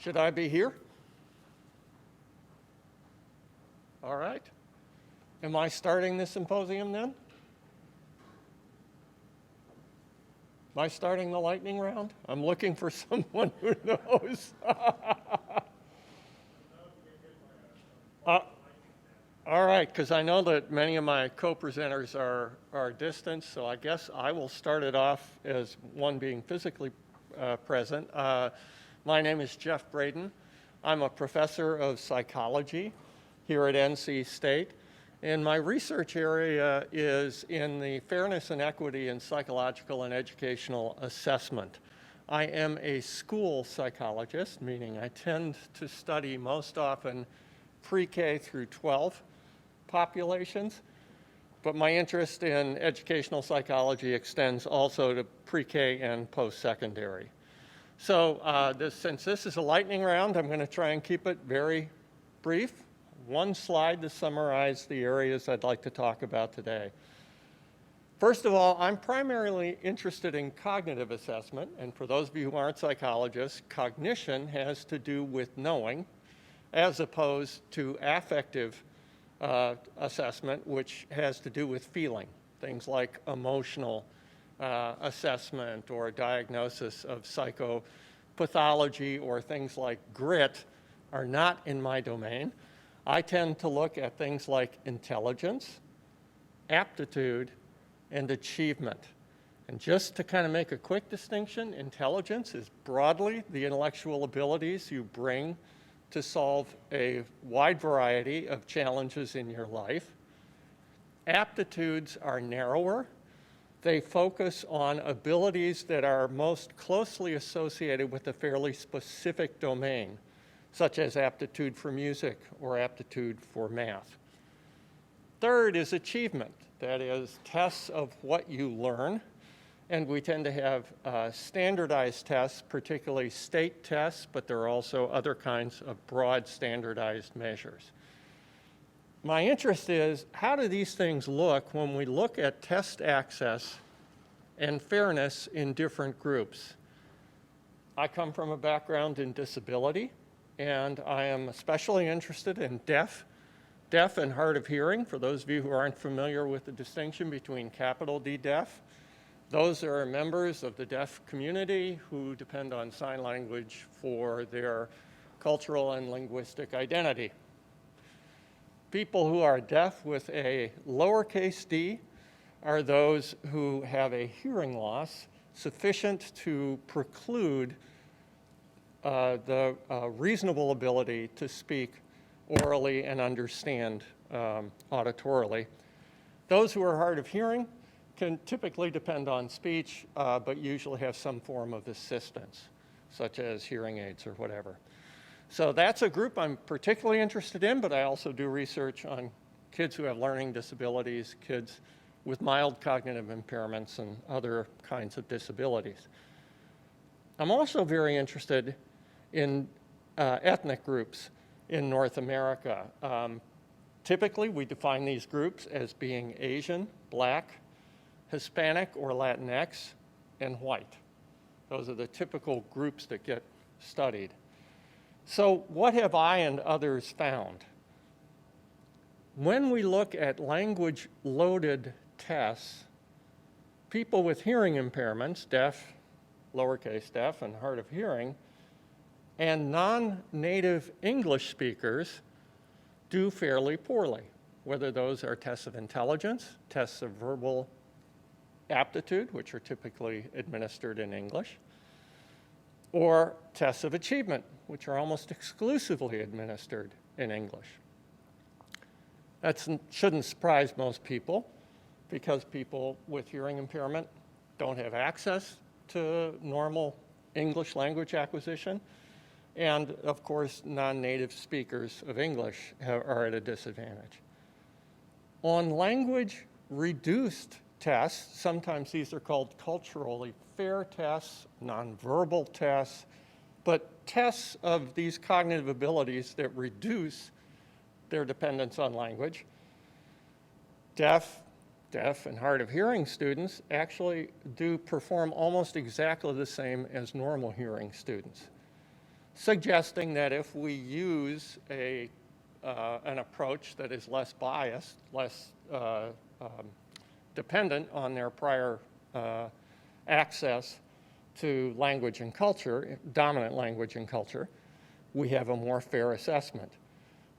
Should I be here? All right. Am I starting the symposium then? Am I starting the lightning round? I'm looking for someone who knows. All right, because I know that many of my co-presenters are distant, so I guess I will start it off as one being physically present. My name is Jeff Braden. I'm a professor of psychology here at NC State, and my research area is in the fairness and equity in psychological and educational assessment. I am a school psychologist, meaning I tend to study most often pre-K through 12 populations, but my interest in educational psychology extends also to pre-K and post-secondary. So since this is a lightning round, I'm going to try and keep it very brief. One slide to summarize the areas I'd like to talk about today. First of all, I'm primarily interested in cognitive assessment, and for those of you who aren't psychologists, cognition has to do with knowing as opposed to affective assessment, which has to do with feeling, things like emotional assessment or diagnosis of psychopathology or things like grit are not in my domain. I tend to look at things like intelligence, aptitude, and achievement. And just to kind of make a quick distinction, intelligence is broadly the intellectual abilities you bring to solve a wide variety of challenges in your life. Aptitudes are narrower. They focus on abilities that are most closely associated with a fairly specific domain, such as aptitude for music or aptitude for math. Third is achievement. That is tests of what you learn. And we tend to have standardized tests, particularly state tests, but there are also other kinds of broad standardized measures. My interest is, how do these things look when we look at test access and fairness in different groups? I come from a background in disability, and I am especially interested in deaf and hard of hearing. For those of you who aren't familiar with the distinction between capital D deaf, those are members of the deaf community who depend on sign language for their cultural and linguistic identity. People who are deaf with a lowercase d are those who have a hearing loss sufficient to preclude the reasonable ability to speak orally and understand auditorily. Those who are hard of hearing can typically depend on speech, but usually have some form of assistance, such as hearing aids or whatever. So that's a group I'm particularly interested in, but I also do research on kids who have learning disabilities, kids with mild cognitive impairments, and other kinds of disabilities. I'm also very interested in ethnic groups in North America. Typically, we define these groups as being Asian, Black, Hispanic or Latinx, and white. Those are the typical groups that get studied. So what have I and others found? When we look at language-loaded tests, people with hearing impairments, deaf, lowercase deaf, and hard of hearing, and non-native English speakers do fairly poorly, whether those are tests of intelligence, tests of verbal aptitude, which are typically administered in English, or tests of achievement, which are almost exclusively administered in English. That shouldn't surprise most people, because people with hearing impairment don't have access to normal English language acquisition, and of course, non-native speakers of English are at a disadvantage. On language-reduced tests, sometimes these are called culturally fair tests, nonverbal tests, but tests of these cognitive abilities that reduce their dependence on language. Deaf and hard of hearing students actually do perform almost exactly the same as normal hearing students. suggesting that if we use an approach that is less biased, less dependent on their prior access to language and culture, dominant language and culture, we have a more fair assessment.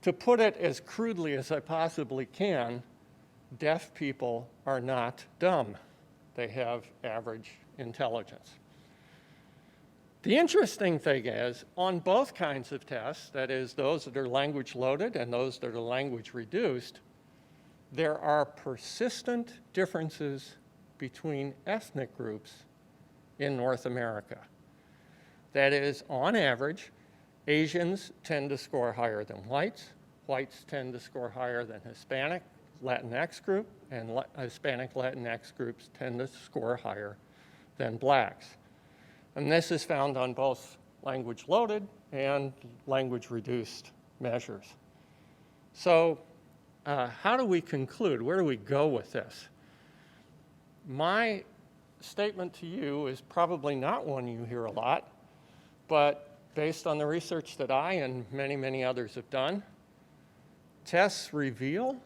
To put it as crudely as I possibly can, deaf people are not dumb. They have average intelligence. The interesting thing is, on both kinds of tests, that is, those that are language loaded and those that are language reduced, there are persistent differences between ethnic groups in North America. That is, on average, Asians tend to score higher than whites, whites tend to score higher than Hispanic, Latinx group, and Hispanic Latinx groups tend to score higher than blacks. And this is found on both language loaded and language reduced measures. So how do we conclude? Where do we go with this? My statement to you is probably not one you hear a lot, but based on the research that I and many, many others have done, tests reveal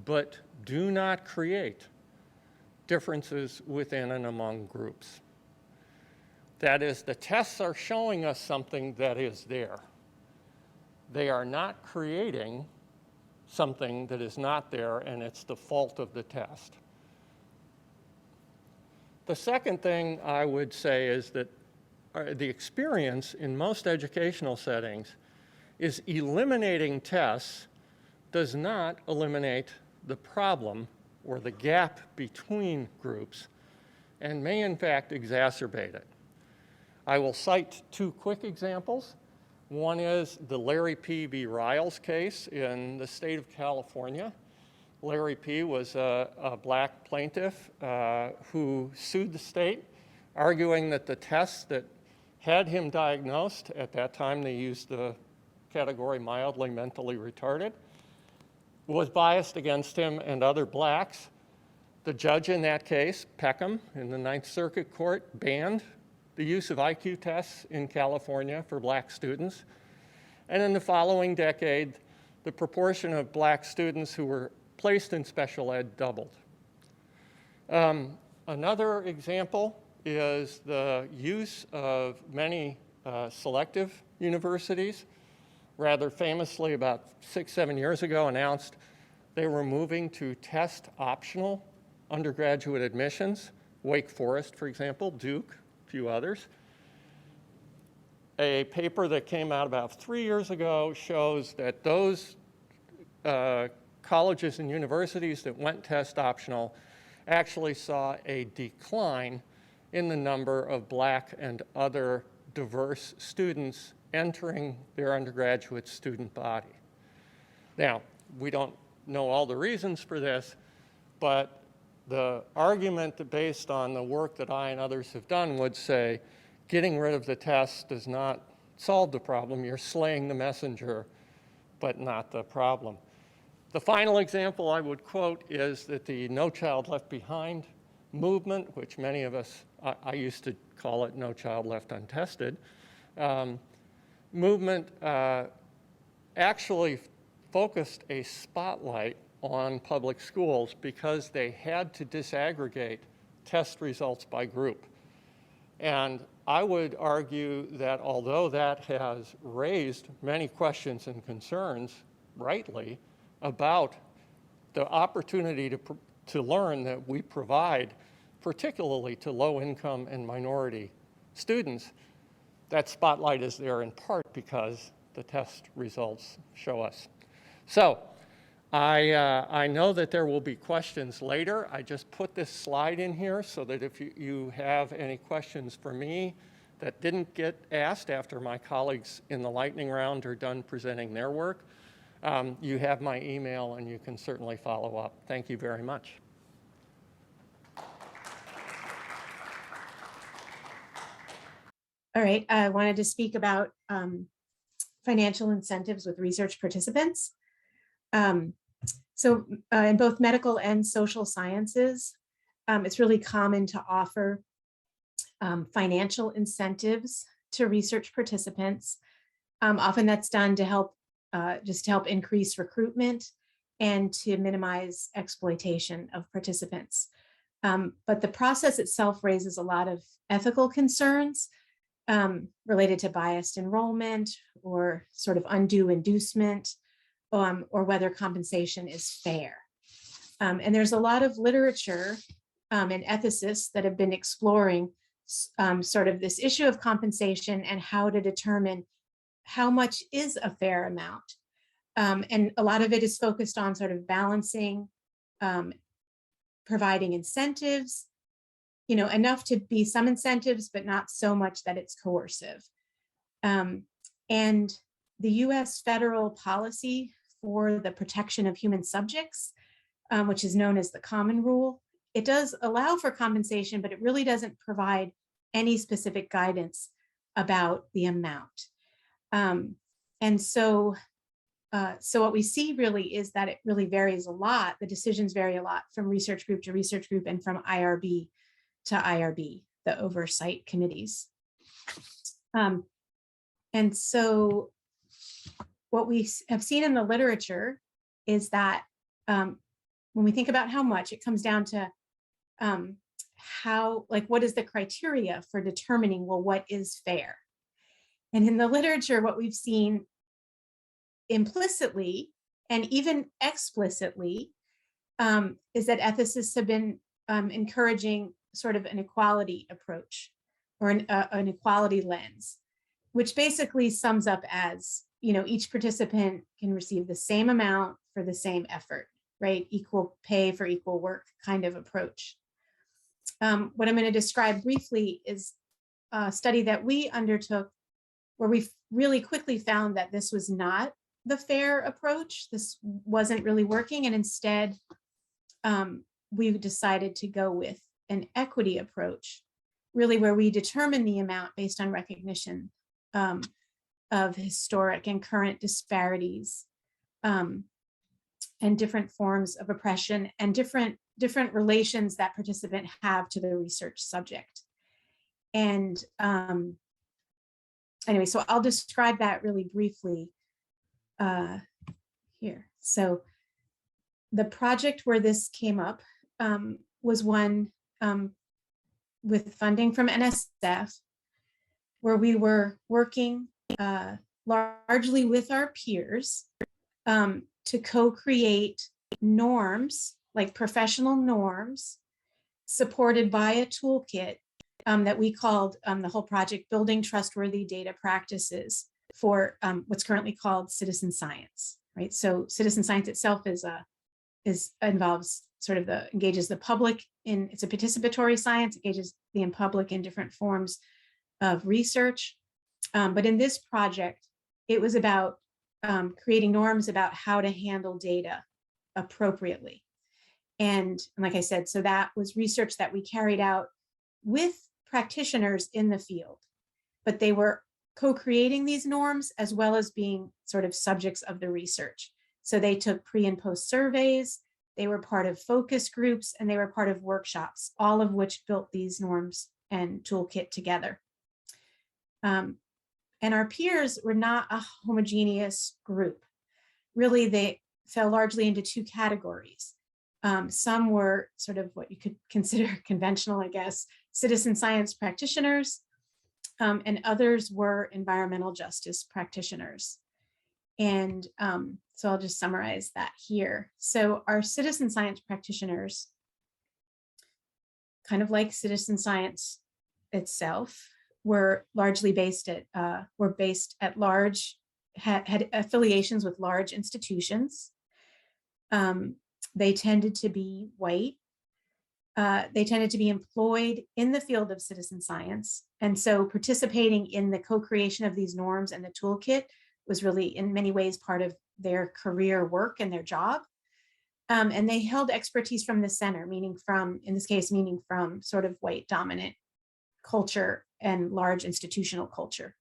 but do not create differences within and among groups. That is, the tests are showing us something that is there. They are not creating something that is not there, and it's the fault of the test. The second thing I would say is that the experience in most educational settings is eliminating tests does not eliminate the problem or the gap between groups and may in fact exacerbate it. I will cite two quick examples. One is the Larry P. v. Riles case in the state of California. Larry P. was a black plaintiff who sued the state, arguing that the tests that had him diagnosed, at that time they used the category mildly mentally retarded, was biased against him and other blacks. The judge in that case, Peckham, in the Ninth Circuit Court, banned the use of IQ tests in California for black students. And in the following decade, the proportion of black students who were placed in special ed doubled. Another example is the use of many selective universities. Rather famously, about 6-7 years ago, announced they were moving to test optional undergraduate admissions. Wake Forest, for example, Duke, a few others. A paper that came out about 3 years ago shows that those colleges and universities that went test optional actually saw a decline in the number of black and other diverse students entering their undergraduate student body. Now, we don't know all the reasons for this, but the argument based on the work that I and others have done would say getting rid of the test does not solve the problem. You're slaying the messenger, but not the problem. The final example I would quote is that the No Child Left Behind movement, which many of us, I used to call it No Child Left Untested, movement actually focused a spotlight on public schools because they had to disaggregate test results by group. And I would argue that although that has raised many questions and concerns, rightly, about the opportunity to learn that we provide, particularly to low-income and minority students, that spotlight is there in part because the test results show us. So I know that there will be questions later. I just put this slide in here so that if you have any questions for me that didn't get asked after my colleagues in the lightning round are done presenting their work, you have my email and you can certainly follow up. Thank you very much. All right, I wanted to speak about financial incentives with research participants. So in both medical and social sciences, it's really common to offer financial incentives to research participants Often that's done to help just to help increase recruitment and to minimize exploitation of participants. But the process itself raises a lot of ethical concerns related to biased enrollment or sort of undue inducement, or whether compensation is fair. And there's a lot of literature and ethicists that have been exploring sort of this issue of compensation and how to determine how much is a fair amount. And a lot of it is focused on sort of balancing, providing incentives, enough to be some incentives, but not so much that it's coercive. And the US federal policy for the protection of human subjects, which is known as the Common Rule, it does allow for compensation, but it really doesn't provide any specific guidance about the amount. And so what we see really is that it really varies a lot. The decisions vary a lot from research group to research group and from IRB to IRB, the oversight committees. And so what we have seen in the literature is that when we think about how much, it comes down to what is the criteria for determining, well, what is fair? And in the literature, what we've seen implicitly and even explicitly is that ethicists have been encouraging sort of an equality approach or an equality lens, which basically sums up as, each participant can receive the same amount for the same effort, right? Equal pay for equal work kind of approach. What I'm going to describe briefly is a study that we undertook where we really quickly found that this was not the fair approach. This wasn't really working. And instead, we decided to go with an equity approach, really where we determine the amount based on recognition of historic and current disparities and different forms of oppression and different relations that participants have to the research subject. And anyway, so I'll describe that really briefly here. So the project where this came up was one with funding from NSF, where we were working largely with our peers to co-create norms, like professional norms, supported by a toolkit that we called the whole project Building Trustworthy Data Practices for what's currently called citizen science, right? So citizen science itself involves sort of engages the public in, it's a participatory science, engages the public in different forms of research. But in this project, it was about creating norms about how to handle data appropriately. And like I said, so that was research that we carried out with practitioners in the field, but they were co-creating these norms as well as being sort of subjects of the research. So they took pre and post surveys, they were part of focus groups, and they were part of workshops, all of which built these norms and toolkit together. And our peers were not a homogeneous group. Really, they fell largely into two categories. Some were sort of what you could consider conventional, I guess, citizen science practitioners, and others were environmental justice practitioners. And so I'll just summarize that here. So our citizen science practitioners, kind of like citizen science itself, were largely based at large, had affiliations with large institutions. They tended to be white. They tended to be employed in the field of citizen science. And so participating in the co-creation of these norms and the toolkit was really in many ways part of their career work and their job. And they held expertise from the center, in this case, meaning from sort of white dominant culture and large institutional culture.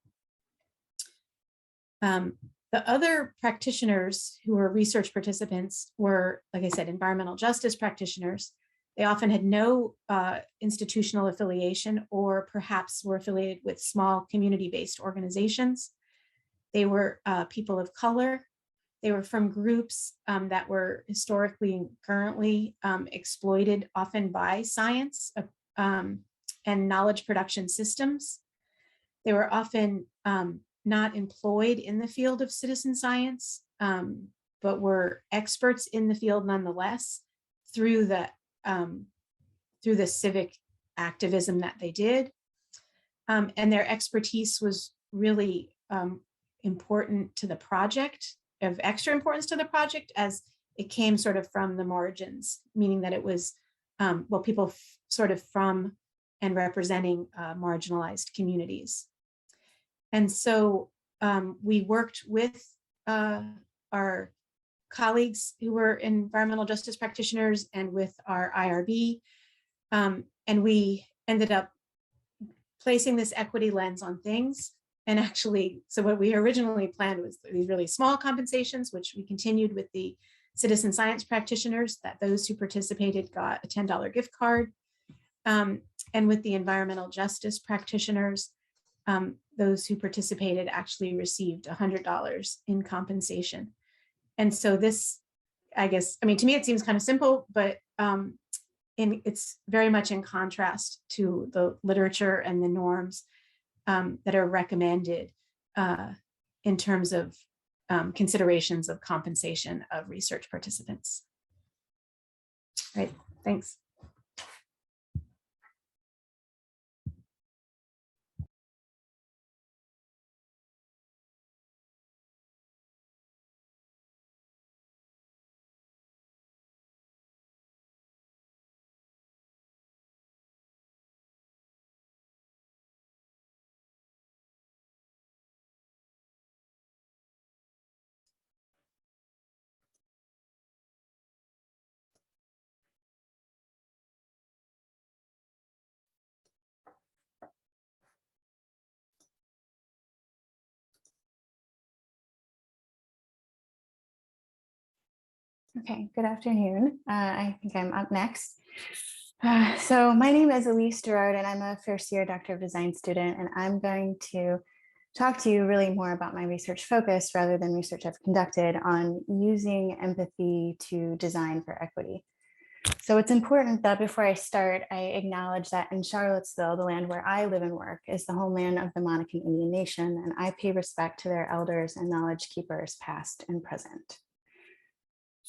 The other practitioners who were research participants were, like I said, environmental justice practitioners. They often had no institutional affiliation or perhaps were affiliated with small community-based organizations. They were people of color. They were from groups that were historically and currently exploited often by science and knowledge production systems. They were often not employed in the field of citizen science, but were experts in the field nonetheless through the civic activism that they did. And their expertise was really important to the project, of extra importance to the project, as it came sort of from the margins, meaning that it was, people sort of from and representing marginalized communities. And so we worked with our colleagues who were environmental justice practitioners and with our IRB, and we ended up placing this equity lens on things. And actually, so what we originally planned was these really small compensations, which we continued with the citizen science practitioners, that those who participated got a $10 gift card. And with the environmental justice practitioners, those who participated actually received $100 in compensation. And so this, I guess, I mean, to me, it seems kind of simple, but it's very much in contrast to the literature and the norms that are recommended in terms of considerations of compensation of research participants. Right, thanks. Okay, good afternoon. I think I'm up next. So my name is Elise Gerard, and I'm a first year Doctor of Design student, and I'm going to talk to you really more about my research focus rather than research I've conducted on using empathy to design for equity. So it's important that before I start, I acknowledge that in Charlottesville, the land where I live and work, is the homeland of the Monacan Indian Nation, and I pay respect to their elders and knowledge keepers, past and present.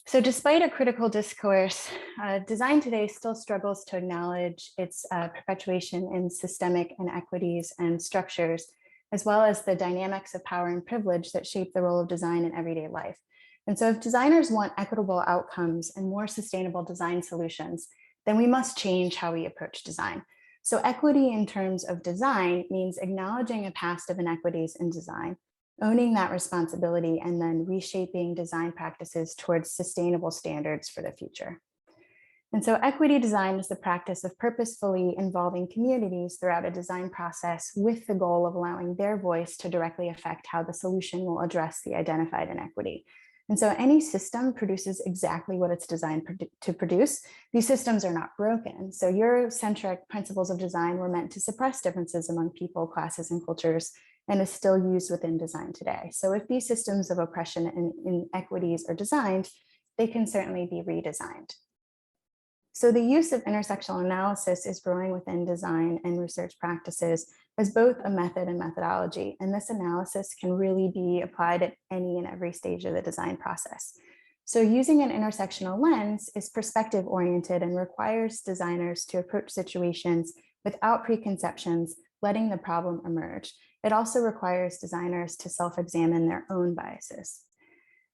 So despite a critical discourse, design today still struggles to acknowledge its perpetuation in systemic inequities and structures, as well as the dynamics of power and privilege that shape the role of design in everyday life. And so if designers want equitable outcomes and more sustainable design solutions, then we must change how we approach design. So equity in terms of design means acknowledging a past of inequities in design, owning that responsibility, and then reshaping design practices towards sustainable standards for the future. And so equity design is the practice of purposefully involving communities throughout a design process with the goal of allowing their voice to directly affect how the solution will address the identified inequity. And so any system produces exactly what it's designed to produce. These systems are not broken. So Eurocentric principles of design were meant to suppress differences among people, classes, and cultures, and is still used within design today. So if these systems of oppression and inequities are designed, they can certainly be redesigned. So the use of intersectional analysis is growing within design and research practices as both a method and methodology. And this analysis can really be applied at any and every stage of the design process. So using an intersectional lens is perspective oriented and requires designers to approach situations without preconceptions, letting the problem emerge. It also requires designers to self-examine their own biases.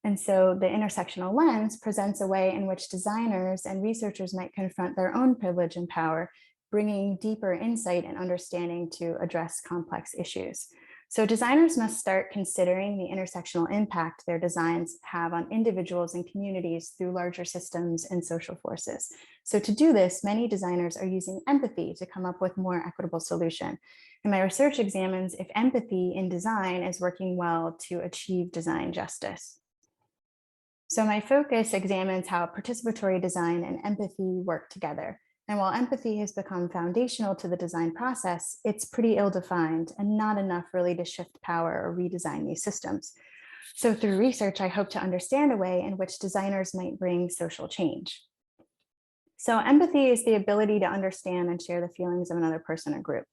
And so the intersectional lens presents a way in which designers and researchers might confront their own privilege and power, bringing deeper insight and understanding to address complex issues. So designers must start considering the intersectional impact their designs have on individuals and communities through larger systems and social forces. So to do this, many designers are using empathy to come up with more equitable solution. And my research examines if empathy in design is working well to achieve design justice. So my focus examines how participatory design and empathy work together. And while empathy has become foundational to the design process, it's pretty ill-defined and not enough really to shift power or redesign these systems. So through research, I hope to understand a way in which designers might bring social change. So empathy is the ability to understand and share the feelings of another person or group.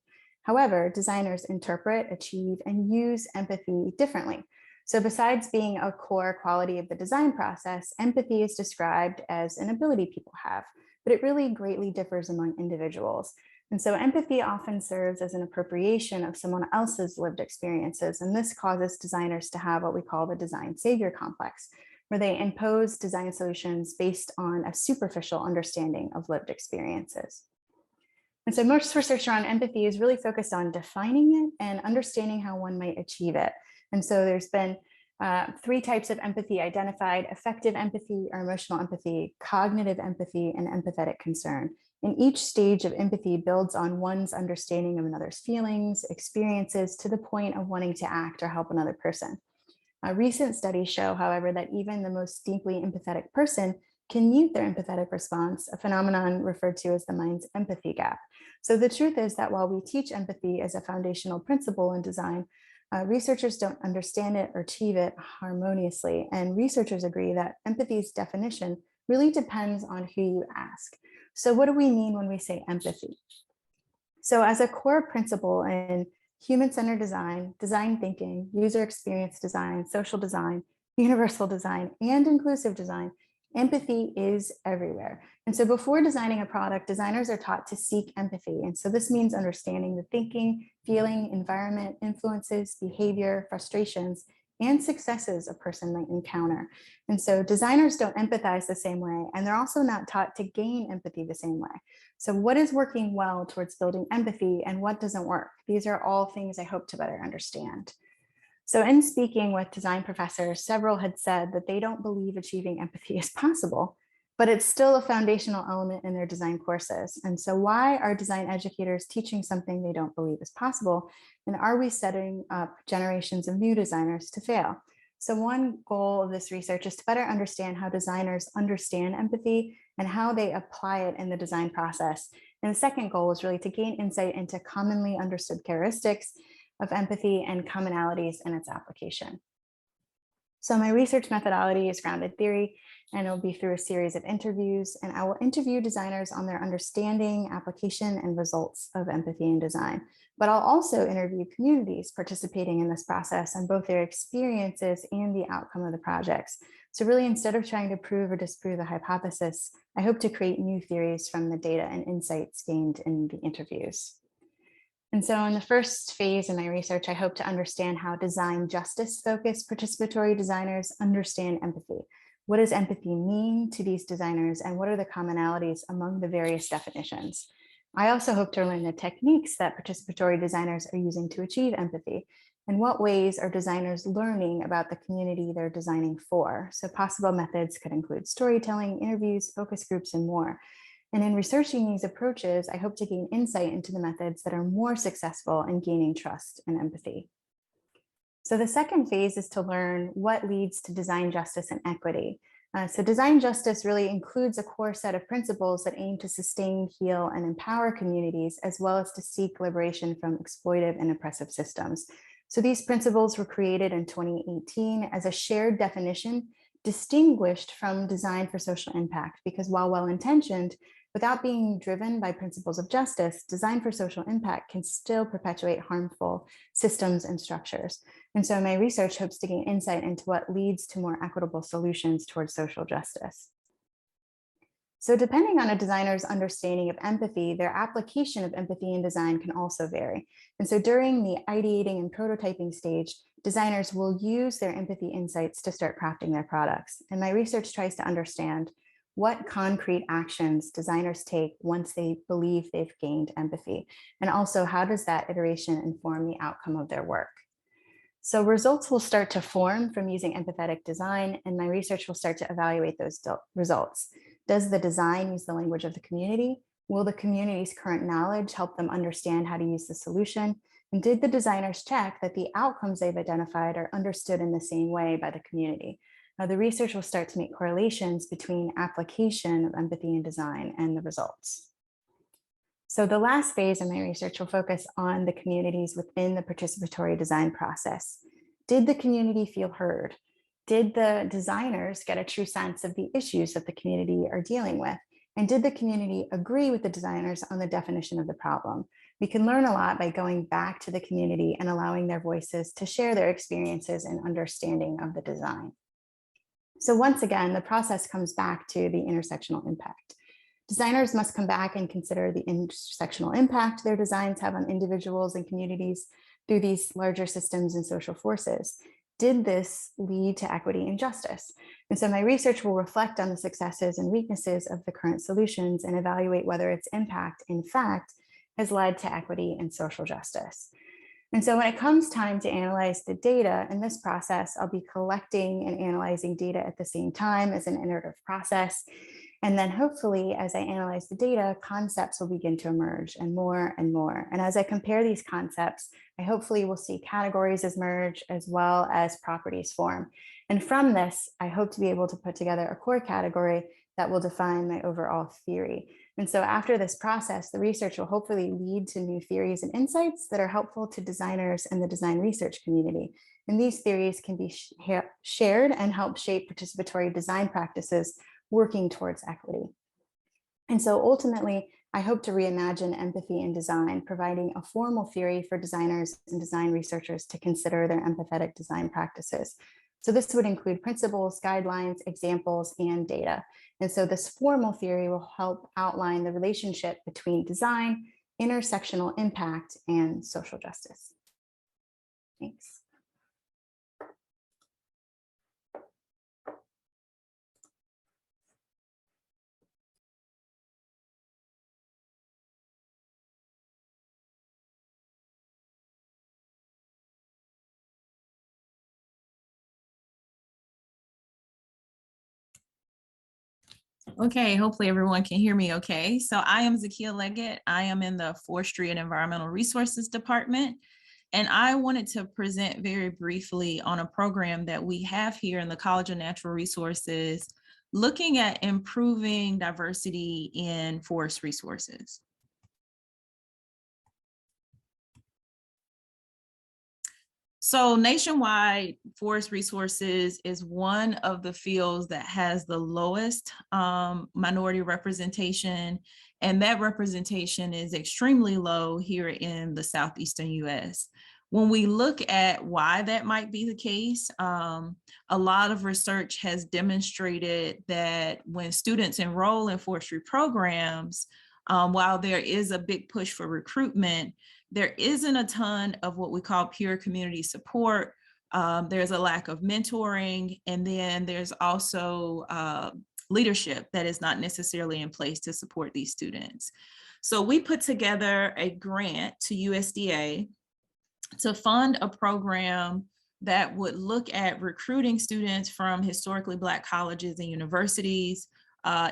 However, designers interpret, achieve, and use empathy differently. So besides being a core quality of the design process, empathy is described as an ability people have, but it really greatly differs among individuals. And so empathy often serves as an appropriation of someone else's lived experiences. And this causes designers to have what we call the design savior complex, where they impose design solutions based on a superficial understanding of lived experiences. And so most research around empathy is really focused on defining it and understanding how one might achieve it. And so there's been 3 types of empathy identified: affective empathy or emotional empathy, cognitive empathy, and empathetic concern. And each stage of empathy builds on one's understanding of another's feelings, experiences, to the point of wanting to act or help another person. Recent studies show, however, that even the most deeply empathetic person can mute their empathetic response, a phenomenon referred to as the mind's empathy gap. So the truth is that while we teach empathy as a foundational principle in design, researchers don't understand it or achieve it harmoniously. And researchers agree that empathy's definition really depends on who you ask. So what do we mean when we say empathy? So as a core principle in human-centered design, design thinking, user experience design, social design, universal design, and inclusive design, empathy is everywhere. And so before designing a product, designers are taught to seek empathy. And so this means understanding the thinking, feeling, environment, influences, behavior, frustrations, and successes a person might encounter. And so designers don't empathize the same way, and they're also not taught to gain empathy the same way. So what is working well towards building empathy and what doesn't work? These are all things I hope to better understand. So in speaking with design professors, several had said that they don't believe achieving empathy is possible, but it's still a foundational element in their design courses. And so why are design educators teaching something they don't believe is possible? And are we setting up generations of new designers to fail? So one goal of this research is to better understand how designers understand empathy and how they apply it in the design process. And the second goal is really to gain insight into commonly understood characteristics of empathy and commonalities in its application. So my research methodology is grounded theory, and it'll be through a series of interviews, and I will interview designers on their understanding, application, and results of empathy in design. But I'll also interview communities participating in this process on both their experiences and the outcome of the projects. So really, instead of trying to prove or disprove a hypothesis, I hope to create new theories from the data and insights gained in the interviews. And so in the first phase of my research, I hope to understand how design justice focused participatory designers understand empathy. What does empathy mean to these designers, and what are the commonalities among the various definitions? I also hope to learn the techniques that participatory designers are using to achieve empathy. In what ways are designers learning about the community they're designing for? So possible methods could include storytelling, interviews, focus groups, and more. And in researching these approaches, I hope to gain insight into the methods that are more successful in gaining trust and empathy. So the second phase is to learn what leads to design justice and equity. So design justice really includes a core set of principles that aim to sustain, heal, and empower communities, as well as to seek liberation from exploitive and oppressive systems. So these principles were created in 2018 as a shared definition distinguished from design for social impact, because while well-intentioned, without being driven by principles of justice, design for social impact can still perpetuate harmful systems and structures. And so my research hopes to gain insight into what leads to more equitable solutions towards social justice. So depending on a designer's understanding of empathy, their application of empathy in design can also vary. And so during the ideating and prototyping stage, designers will use their empathy insights to start crafting their products. And my research tries to understand what concrete actions designers take once they believe they've gained empathy, and also how does that iteration inform the outcome of their work. So results will start to form from using empathetic design, and my research will start to evaluate those results. Does the design use the language of the community? Will the community's current knowledge help them understand how to use the solution? And did the designers check that the outcomes they've identified are understood in the same way by the community? Now, the research will start to make correlations between application of empathy in design and the results. So the last phase of my research will focus on the communities within the participatory design process. Did the community feel heard? Did the designers get a true sense of the issues that the community are dealing with? And did the community agree with the designers on the definition of the problem? We can learn a lot by going back to the community and allowing their voices to share their experiences and understanding of the design. So once again, the process comes back to the intersectional impact. Designers must come back and consider the intersectional impact their designs have on individuals and communities through these larger systems and social forces. Did this lead to equity and justice? And so my research will reflect on the successes and weaknesses of the current solutions and evaluate whether its impact, in fact, has led to equity and social justice. And so when it comes time to analyze the data in this process, I'll be collecting and analyzing data at the same time as an iterative process. And then hopefully, as I analyze the data, concepts will begin to emerge and more and more. And as I compare these concepts, I hopefully will see categories emerge as well as properties form. And from this, I hope to be able to put together a core category that will define my overall theory. And so after this process, the research will hopefully lead to new theories and insights that are helpful to designers and the design research community. And these theories can be shared and help shape participatory design practices working towards equity. And so ultimately, I hope to reimagine empathy in design, providing a formal theory for designers and design researchers to consider their empathetic design practices. So this would include principles, guidelines, examples, and data. And so this formal theory will help outline the relationship between design, intersectional impact, and social justice. Thanks. Okay, hopefully everyone can hear me okay. So I am Zakia Leggett. I am in the Forestry and Environmental Resources Department. And I wanted to present very briefly on a program that we have here in the College of Natural Resources, looking at improving diversity in forest resources. So nationwide, forest resources is one of the fields that has the lowest minority representation, and that representation is extremely low here in the Southeastern US. When we look at why that might be the case, a lot of research has demonstrated that when students enroll in forestry programs, while there is a big push for recruitment, there isn't a ton of what we call peer community support. There's a lack of mentoring, and then there's also leadership that is not necessarily in place to support these students. So we put together a grant to USDA to fund a program that would look at recruiting students from historically Black colleges and universities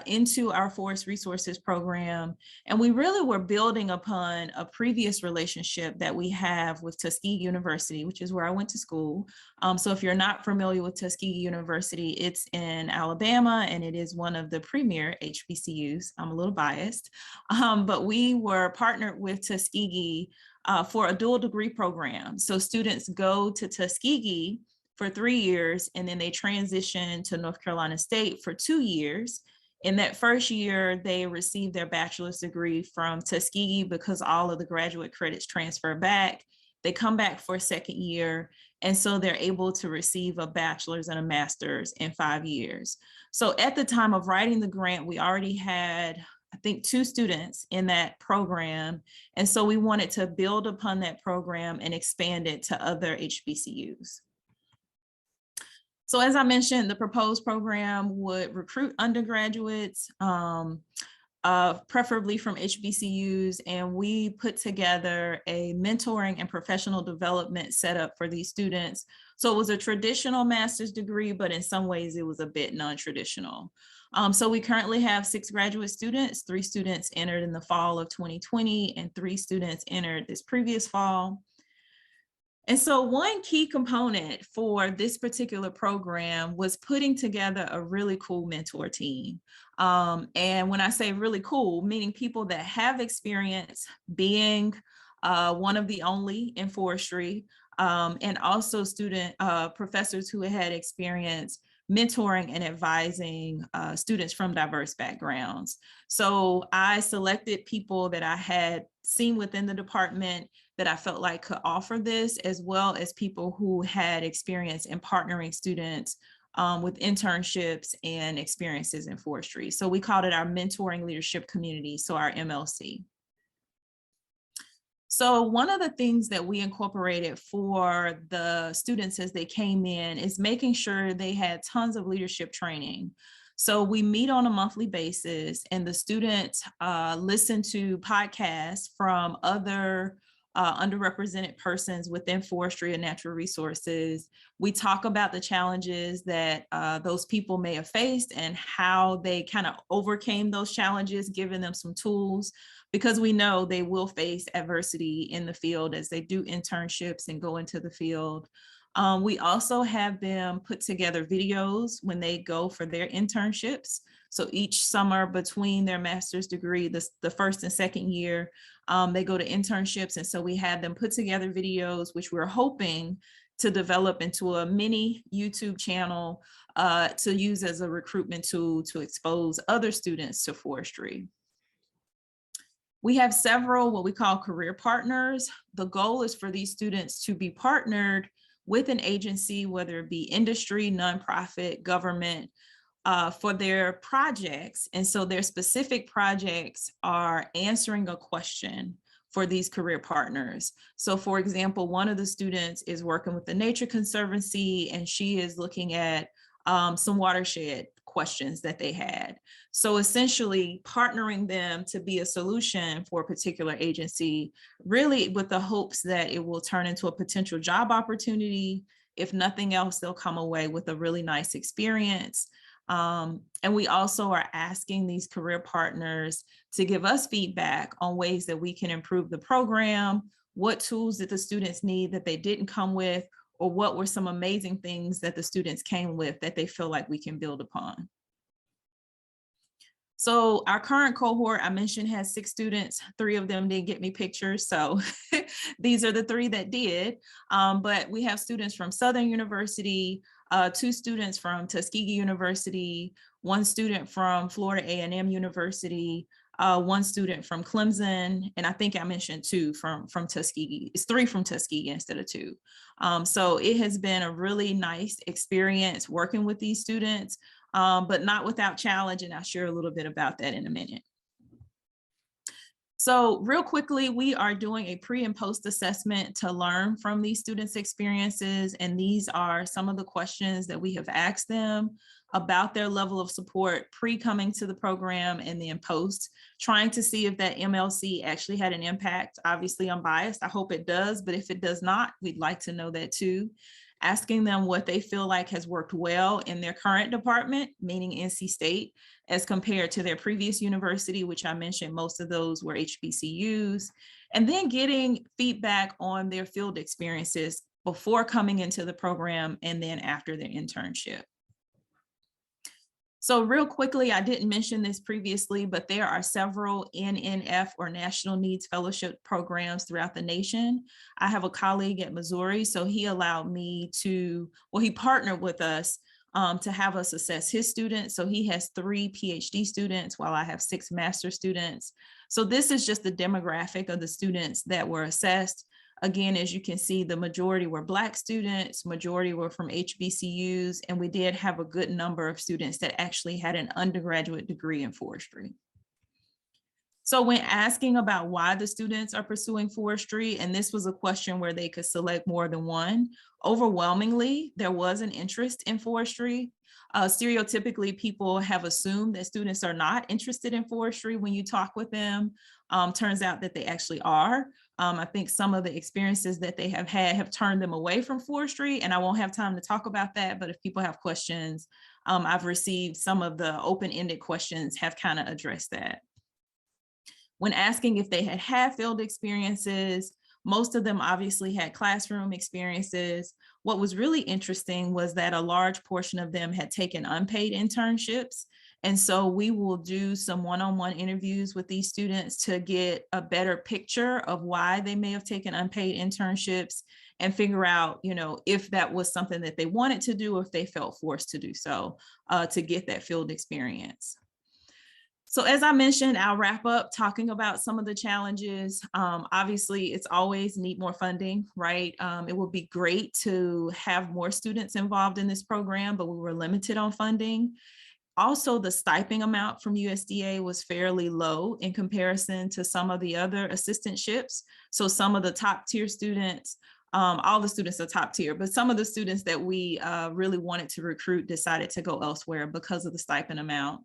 into our forest resources program. And we really were building upon a previous relationship that we have with Tuskegee University, which is where I went to school. So if you're not familiar with Tuskegee University, it's in Alabama, and it is one of the premier HBCUs. I'm a little biased, but we were partnered with Tuskegee for a dual degree program. So students go to Tuskegee for 3 years, and then they transition to North Carolina State for 2 years. In that first year, they receive their bachelor's degree from Tuskegee because all of the graduate credits transfer back. They come back for a second year, and so they're able to receive a bachelor's and a master's in 5 years. So at the time of writing the grant, we already had, I think, 2 students in that program. And so we wanted to build upon that program and expand it to other HBCUs. So as I mentioned, the proposed program would recruit undergraduates, preferably from HBCUs, and we put together a mentoring and professional development setup for these students. So it was a traditional master's degree, but in some ways it was a bit non-traditional. So we currently have 6 graduate students. 3 students entered in the fall of 2020, and 3 students entered this previous fall. And so one key component for this particular program was putting together a really cool mentor team. And when I say really cool, meaning people that have experience being one of the only in forestry, and also professors who had experience mentoring and advising students from diverse backgrounds. So I selected people that I had seen within the department that I felt like could offer this, as well as people who had experience in partnering students with internships and experiences in forestry. So we called it our mentoring leadership community, so our MLC. So one of the things that we incorporated for the students as they came in is making sure they had tons of leadership training. So we meet on a monthly basis, and the students listen to podcasts from other underrepresented persons within forestry and natural resources. We talk about the challenges that those people may have faced and how they kind of overcame those challenges, giving them some tools, because we know they will face adversity in the field as they do internships and go into the field. We also have them put together videos when they go for their internships. So each summer between their master's degree, the first and second year, they go to internships. And so we had them put together videos, which we're hoping to develop into a mini YouTube channel to use as a recruitment tool to expose other students to forestry. We have several what we call career partners. The goal is for these students to be partnered with an agency, whether it be industry, nonprofit, government, for their projects. And so their specific projects are answering a question for these career partners. So for example, one of the students is working with the Nature Conservancy, and she is looking at some watershed questions that they had. So essentially partnering them to be a solution for a particular agency, really with the hopes that it will turn into a potential job opportunity. If nothing else, they'll come away with a really nice experience. And we also are asking these career partners to give us feedback on ways that we can improve the program, what tools that the students need that they didn't come with, or what were some amazing things that the students came with that they feel like we can build upon. So our current cohort, I mentioned, has 6 students. 3 of them didn't get me pictures, so these are the 3 that did. But we have students from Southern University, 2 students from Tuskegee University, 1 student from Florida A&M University, 1 student from Clemson, and I think I mentioned 2 from Tuskegee. It's 3 from Tuskegee instead of 2. So it has been a really nice experience working with these students, but not without challenge, and I'll share a little bit about that in a minute. So real quickly, we are doing a pre and post assessment to learn from these students' experiences, and these are some of the questions that we have asked them about their level of support pre coming to the program and then post, trying to see if that MLC actually had an impact. Obviously, I'm biased. I hope it does, but if it does not, we'd like to know that too. Asking them what they feel like has worked well in their current department, meaning NC State, as compared to their previous university, which I mentioned, most of those were HBCUs, and then getting feedback on their field experiences before coming into the program and then after their internship. So real quickly, I didn't mention this previously, but there are several NNF or National Needs Fellowship programs throughout the nation. I have a colleague at Missouri, so he allowed me to, well, he partnered with us to have us assess his students. So he has 3 PhD students while I have 6 master students. So this is just the demographic of the students that were assessed. Again, as you can see, the majority were Black students, majority were from HBCUs, and we did have a good number of students that actually had an undergraduate degree in forestry. So when asking about why the students are pursuing forestry, and this was a question where they could select more than one, overwhelmingly, there was an interest in forestry. Stereotypically, people have assumed that students are not interested in forestry. When you talk with them, turns out that they actually are. I think some of the experiences that they have had have turned them away from forestry, and I won't have time to talk about that, but if people have questions, I've received some of the open-ended questions have kind of addressed that. When asking if they had field experiences, Most of them obviously had classroom experiences. What was really interesting was that a large portion of them had taken unpaid internships. And so we will do some one-on-one interviews with these students to get a better picture of why they may have taken unpaid internships and figure out, if that was something that they wanted to do or if they felt forced to do so to get that field experience. So as I mentioned, I'll wrap up talking about some of the challenges. Obviously, it's always need more funding, right? It would be great to have more students involved in this program, but we were limited on funding. Also, the stipend amount from USDA was fairly low in comparison to some of the other assistantships. So some of the top tier students, all the students are top tier, but some of the students that we really wanted to recruit decided to go elsewhere because of the stipend amount.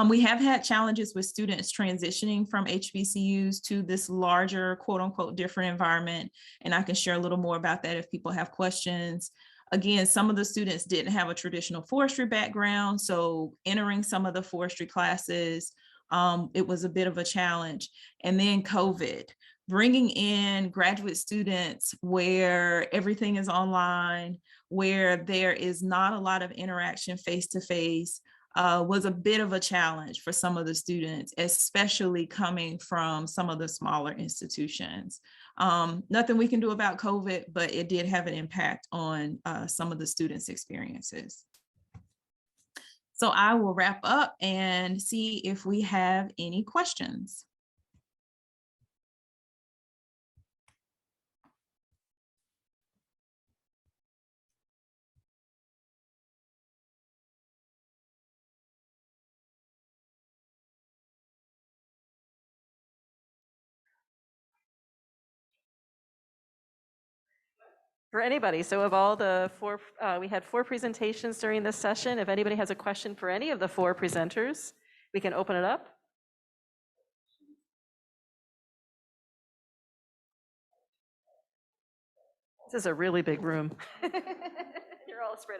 We have had challenges with students transitioning from HBCUs to this larger, quote unquote, different environment. And I can share a little more about that if people have questions. Again, some of the students didn't have a traditional forestry background, so entering some of the forestry classes, it was a bit of a challenge. And then COVID, bringing in graduate students where everything is online, where there is not a lot of interaction face-to-face, was a bit of a challenge for some of the students, especially coming from some of the smaller institutions. Nothing we can do about COVID, but it did have an impact on some of the students' experiences. So I will wrap up and see if we have any questions. For anybody. So of all the four, we had 4 presentations during this session. If anybody has a question for any of the 4 presenters, we can open it up. This is a really big room. You're all spread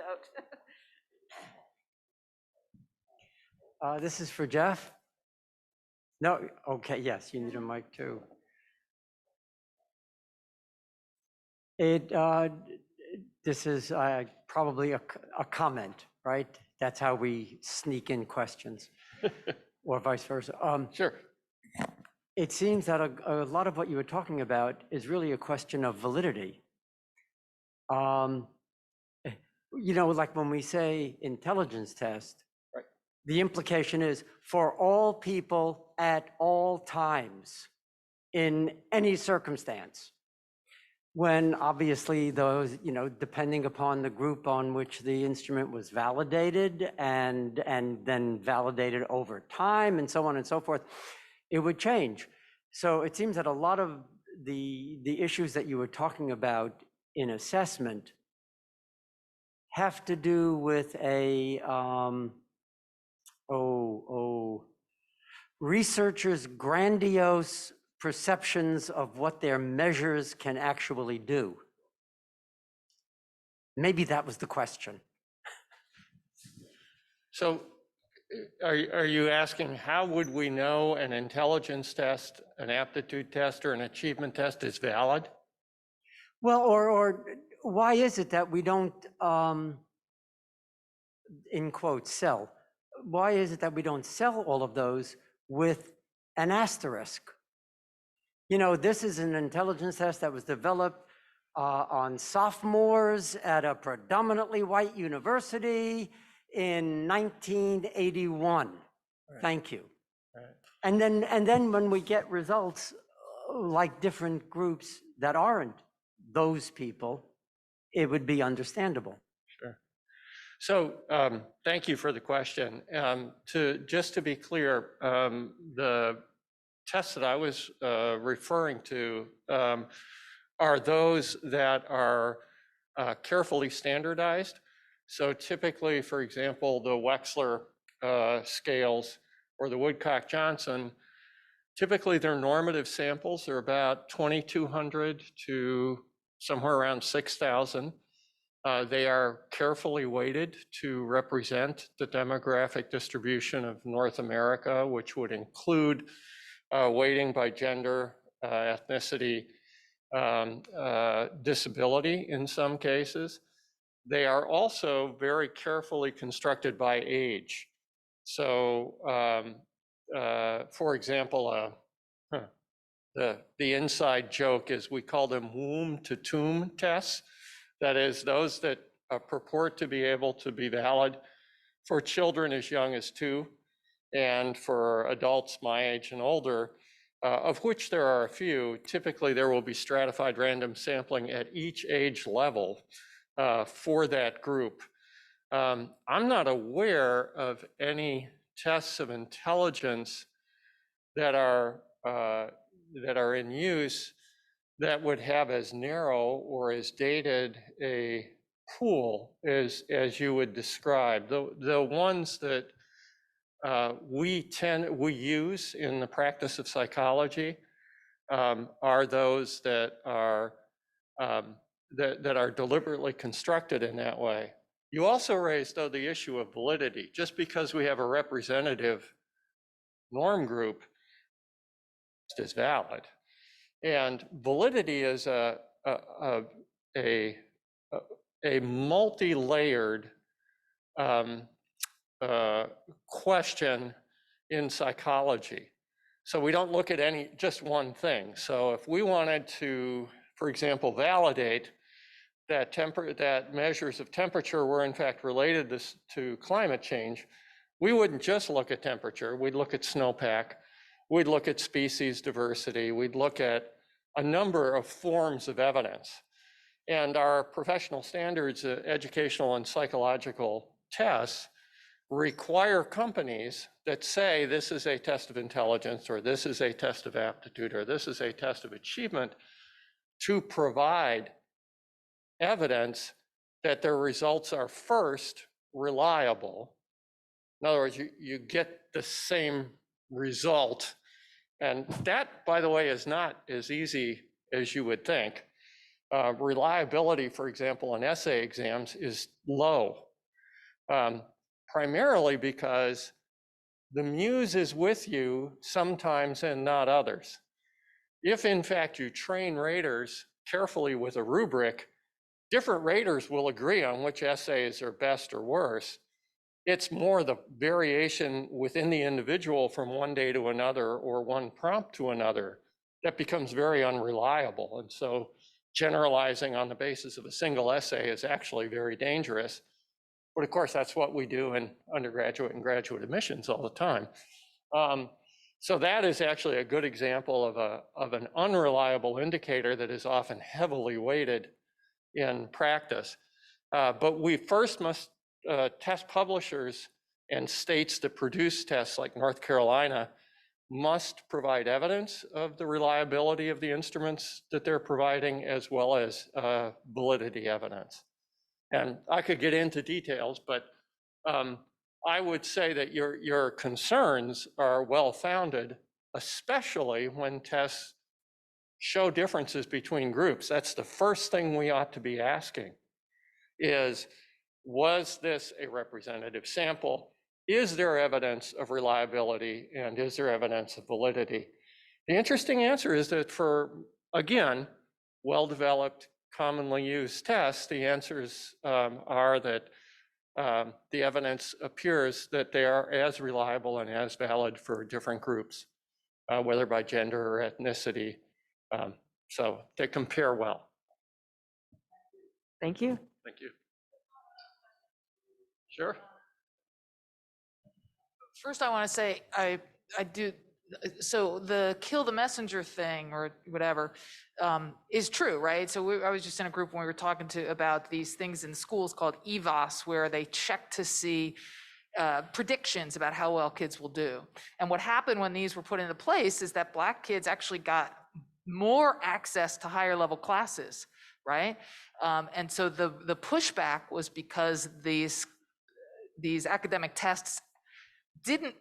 out. This is for Jeff. No, okay, yes, you need a mic too. This is probably a comment, right? That's how we sneak in questions, or vice versa. Sure. It seems that a lot of what you were talking about is really a question of validity. Like when we say intelligence test, right, the implication is for all people at all times in any circumstance. When obviously those, depending upon the group on which the instrument was validated and then validated over time and so on and so forth, it would change. So it seems that a lot of the issues that you were talking about in assessment have to do with a researchers' grandiose perceptions of what their measures can actually do. Maybe that was the question. So are you asking how would we know an intelligence test, an aptitude test, or an achievement test is valid? Well, or why is it that we don't, in quotes, sell? Why is it that we don't sell all of those with an asterisk? This is an intelligence test that was developed on sophomores at a predominantly white university in 1981. Right. Thank you. Right. And then when we get results like different groups that aren't those people, it would be understandable. Sure. So thank you for the question. Just to be clear, the tests that I was referring to are those that are carefully standardized. So typically, for example, the Wechsler scales or the Woodcock-Johnson, typically their normative samples are about 2,200 to somewhere around 6,000. They are carefully weighted to represent the demographic distribution of North America, which would include weighting by gender, ethnicity, disability in some cases. They are also very carefully constructed by age. So, for example, the inside joke is we call them womb to tomb tests. That is, those that purport to be able to be valid for children as young as 2 and for adults my age and older, of which there are a few. Typically, there will be stratified random sampling at each age level for that group. I'm not aware of any tests of intelligence that are in use that would have as narrow or as dated a pool as you would describe. The ones that we use in the practice of psychology are those that are deliberately constructed in that way. You also raised, though, the issue of validity. Just because we have a representative norm group is valid. And validity is a multi-layered question in psychology. So we don't look at just one thing. So if we wanted to, for example, validate that measures of temperature were in fact related to climate change, we wouldn't just look at temperature. We'd look at snowpack. We'd look at species diversity. We'd look at a number of forms of evidence. And our professional standards, educational and psychological tests require companies that say this is a test of intelligence, or this is a test of aptitude, or this is a test of achievement, to provide evidence that their results are first reliable. In other words, you get the same result. And that, by the way, is not as easy as you would think. Reliability, for example, in essay exams is low, primarily because the muse is with you sometimes and not others. If in fact you train raters carefully with a rubric, different raters will agree on which essays are best or worse. It's more the variation within the individual from one day to another or one prompt to another that becomes very unreliable. And so generalizing on the basis of a single essay is actually very dangerous. But of course, that's what we do in undergraduate and graduate admissions all the time. So that is actually a good example of an unreliable indicator that is often heavily weighted in practice. But we first must test publishers and states that produce tests like North Carolina must provide evidence of the reliability of the instruments that they're providing, as well as validity evidence. And I could get into details, but I would say that your concerns are well-founded, especially when tests show differences between groups. That's the first thing we ought to be asking is, was this a representative sample? Is there evidence of reliability, and is there evidence of validity? The interesting answer is that for, again, well-developed, commonly used tests, the answers are that the evidence appears that they are as reliable and as valid for different groups, whether by gender or ethnicity. So they compare well. Thank you. Thank you. Sure. First, I want to say I do. So the kill the messenger thing or whatever is true, right? So I was just in a group when we were talking about these things in schools called EVOS, where they check to see predictions about how well kids will do. And what happened when these were put into place is that Black kids actually got more access to higher level classes, right? And so the pushback was because these academic tests didn't,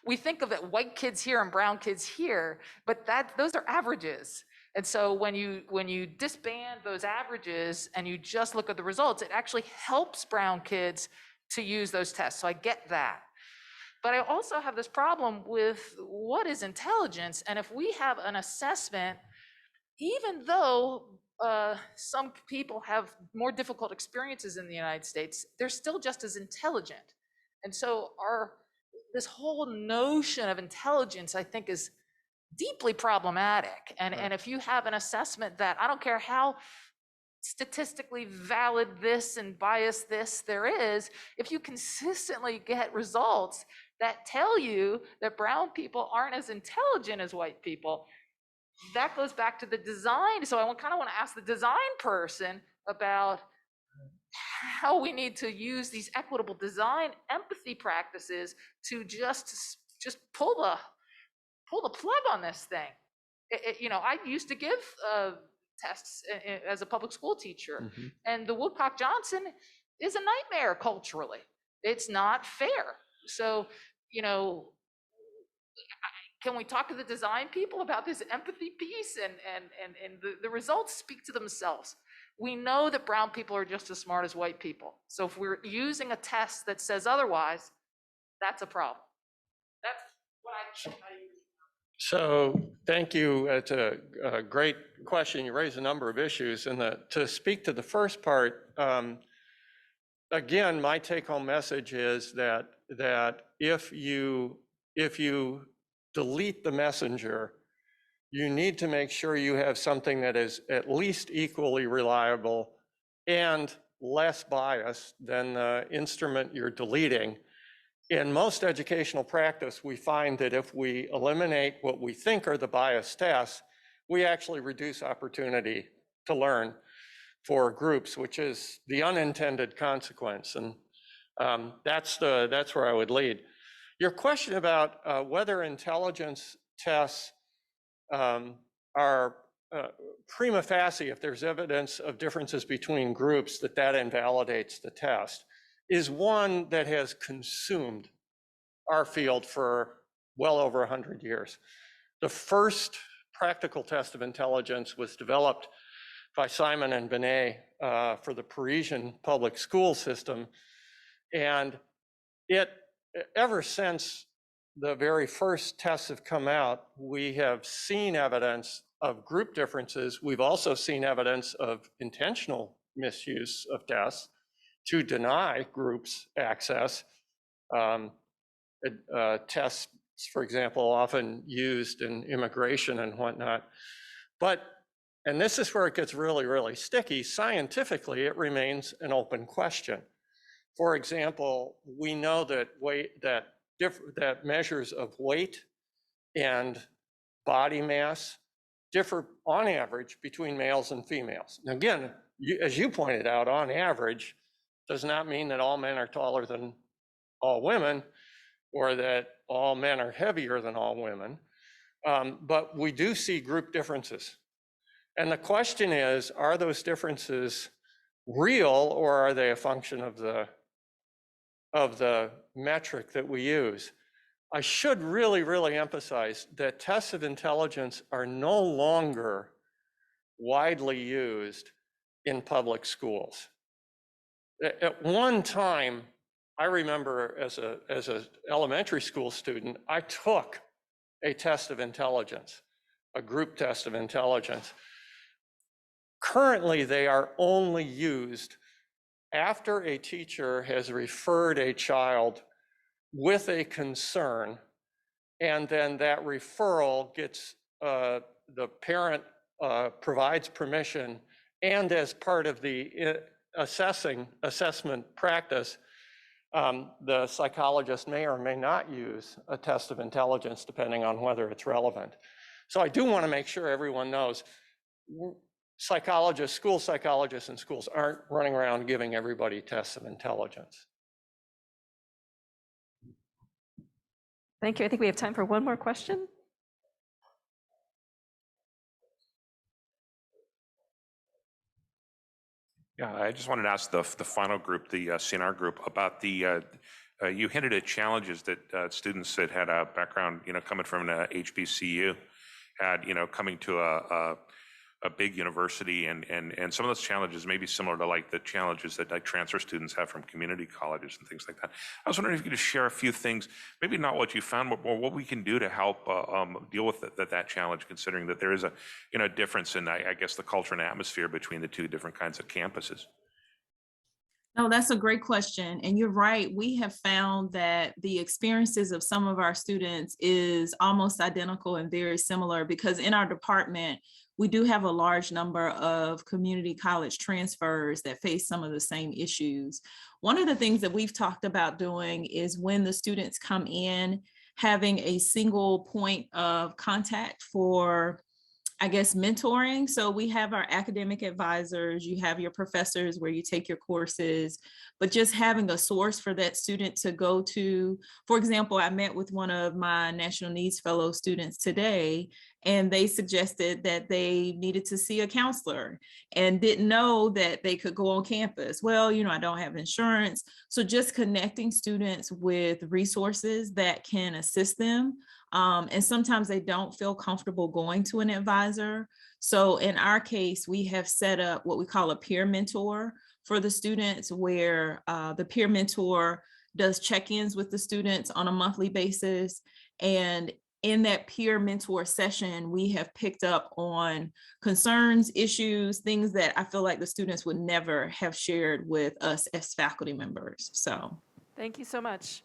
we think of it white kids here and brown kids here, but those are averages. And so when you disband those averages and you just look at the results, it actually helps brown kids to use those tests. So I get that. But I also have this problem with what is intelligence. And if we have an assessment, even though some people have more difficult experiences in the United States, they're still just as intelligent. And so this whole notion of intelligence, I think, is deeply problematic. And if you have an assessment that, I don't care how statistically valid this and biased this there is, if you consistently get results that tell you that brown people aren't as intelligent as white people, that goes back to the design. So I kind of want to ask the design person about how we need to use these equitable design empathy practices to just pull the plug on this thing. I used to give tests as a public school teacher, and the Woodcock Johnson is a nightmare culturally. It's not fair. So, can we talk to the design people about this empathy piece? And the results speak to themselves. We know that brown people are just as smart as white people. So if we're using a test that says otherwise, that's a problem. That's what I So thank you. It's a great question. You raise a number of issues. And to speak to the first part, again, my take-home message is that if you delete the messenger, you need to make sure you have something that is at least equally reliable and less biased than the instrument you're deleting. In most educational practice, we find that if we eliminate what we think are the biased tests, we actually reduce opportunity to learn for groups, which is the unintended consequence. And that's where I would lead. Your question about whether intelligence tests are prima facie, if there's evidence of differences between groups, that invalidates the test, is one that has consumed our field for well over 100 years. The first practical test of intelligence was developed by Simon and Binet for the Parisian public school system. And ever since the very first tests have come out, we have seen evidence of group differences. We've also seen evidence of intentional misuse of tests to deny groups access. Tests, for example, often used in immigration and whatnot. And this is where it gets really, really sticky. Scientifically, it remains an open question. For example, we know that that measures of weight and body mass differ on average between males and females. Now, again, as you pointed out, on average does not mean that all men are taller than all women or that all men are heavier than all women, but we do see group differences. And the question is, are those differences real, or are they a function of the metric that we use? I should really, really emphasize that tests of intelligence are no longer widely used in public schools. At one time, I remember as an elementary school student, I took a test of intelligence, a group test of intelligence. Currently, they are only used after a teacher has referred a child with a concern, and then that referral gets, the parent provides permission, and as part of the assessment practice, the psychologist may or may not use a test of intelligence depending on whether it's relevant. So I do want to make sure everyone knows psychologists, school psychologists in schools aren't running around giving everybody tests of intelligence. Thank you. I think we have time for one more question. Yeah, I just wanted to ask the final group, the CNR group, about the, you hinted at challenges that students that had a background, coming from an HBCU had, coming to a big university, and some of those challenges may be similar to like the challenges that like transfer students have from community colleges and things like that. I was wondering if you could just share a few things, maybe not what you found, but what we can do to help deal with that challenge, considering that there is a difference in, I guess, the culture and atmosphere between the two different kinds of campuses. No, that's a great question. And you're right. We have found that the experiences of some of our students is almost identical and very similar, because in our department, we do have a large number of community college transfers that face some of the same issues. One of the things that we've talked about doing is when the students come in, having a single point of contact for, I guess, mentoring. So we have our academic advisors, you have your professors where you take your courses, but just having a source for that student to go to. For example, I met with one of my National Needs Fellow students today, and they suggested that they needed to see a counselor and didn't know that they could go on campus. Well, I don't have insurance. So just connecting students with resources that can assist them. And sometimes they don't feel comfortable going to an advisor. So in our case, we have set up what we call a peer mentor for the students, where the peer mentor does check-ins with the students on a monthly basis. And in that peer mentor session, we have picked up on concerns, issues, things that I feel like the students would never have shared with us as faculty members. So Thank you so much.